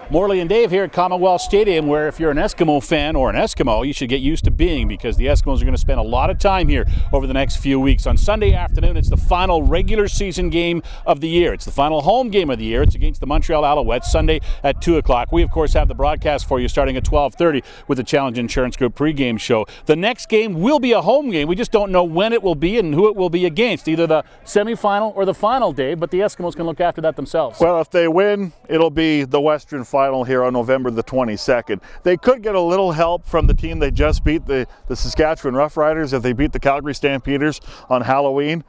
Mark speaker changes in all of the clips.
Speaker 1: Morley and Dave here at Commonwealth Stadium, where if you're an Eskimo fan or an Eskimo, you should get used to being, because the Eskimos are going to spend a lot of time here over the next few weeks. On Sunday afternoon, it's the final regular season game of the year. It's the final home game of the year. It's against the Montreal Alouettes, Sunday at 2 o'clock. We, of course, have the broadcast for you starting at 12:30 with the Challenge Insurance Group pregame show. The next game will be a home game. We just don't know when it will be and who it will be against, either the semifinal or the final, Dave, but the Eskimos can look after that themselves.
Speaker 2: Well, if they win, it'll be the Western Final here on November the 22nd. They could get a little help from the team they just beat, the Saskatchewan Roughriders, if they beat the Calgary Stampeders on Halloween.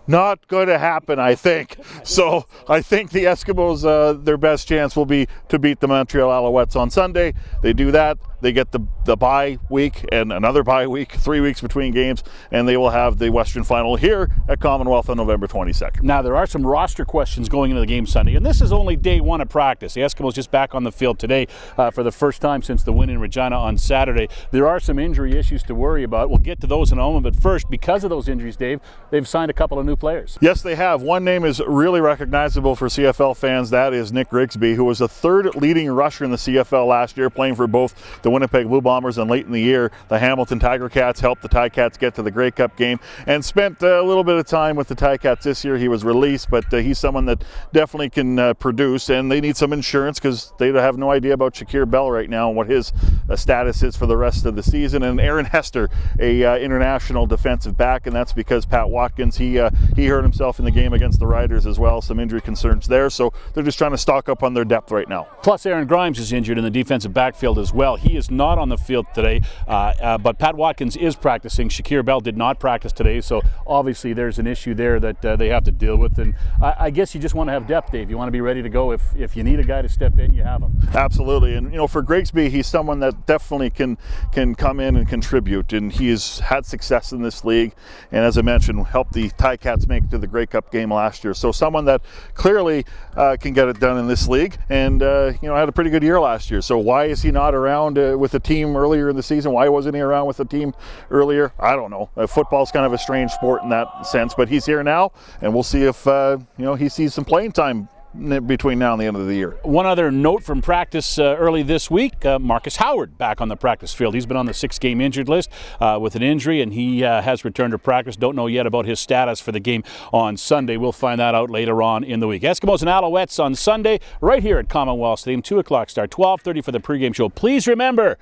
Speaker 2: Not going to happen, I think. So I think the Eskimos, their best chance will be to beat the Montreal Alouettes on Sunday. They do that, they get the bye week and another bye week, 3 weeks between games, and they will have the Western Final here at Commonwealth on November 22nd.
Speaker 1: Now, there are some roster questions going into the game Sunday, and this is only day one of practice. The Eskimos just back on the field today for the first time since the win in Regina on Saturday. There are some injury issues to worry about. We'll get to those in a moment, but first, because of those injuries, Dave, they've signed a couple of new players.
Speaker 2: Yes, they have. One name is really recognizable for CFL fans. That is Nick Grigsby, who was the third leading rusher in the CFL last year, playing for both the Winnipeg Blue Bombers, and late in the year, the Hamilton Tiger Cats helped the Ticats get to the Grey Cup game, and spent a little bit of time with the Ticats this year. He was released, but he's someone that definitely can produce, and they need some insurance because they have no idea about Shakir Bell right now and what his status is for the rest of the season. And Aaron Hester, a international defensive back, and that's because Pat Watkins, he hurt himself in the game against the Riders as well. Some injury concerns there, so they're just trying to stock up on their depth right now.
Speaker 1: Plus, Aaron Grimes is injured in the defensive backfield as well. He is not on the field today, but Pat Watkins is practicing. Shakir Bell did not practice today, so obviously there's an issue there that they have to deal with. And I guess you just want to have depth, Dave. You want to be ready to go. If you need a guy to step in, you have him.
Speaker 2: Absolutely. And, you know, for Grigsby, he's someone that definitely can come in and contribute, and he has had success in this league, and as I mentioned, helped the Ticats make it to the Grey Cup game last year. So someone that clearly can get it done in this league, and had a pretty good year last year. So why is he not around with the team earlier in the season? Why wasn't he around with the team earlier? I don't know. Football's kind of a strange sport in that sense, but he's here now, and we'll see if he sees some playing time between now and the end of the year.
Speaker 1: One other note from practice early this week, Marcus Howard back on the practice field. He's been on the 6-game injured list with an injury, and he has returned to practice. Don't know yet about his status for the game on Sunday. We'll find that out later on in the week. Eskimos and Alouettes on Sunday right here at Commonwealth Stadium, 2 o'clock start, 12:30 for the pregame show. Please remember,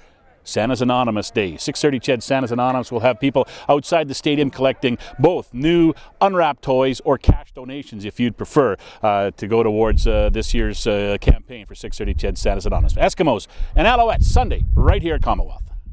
Speaker 1: Santa's Anonymous Day. 6:30 CHED Santa's Anonymous will have people outside the stadium collecting both new unwrapped toys or cash donations, if you'd prefer, to go towards this year's campaign for 6:30 CHED Santa's Anonymous. Eskimos and Alouettes Sunday right here at Commonwealth.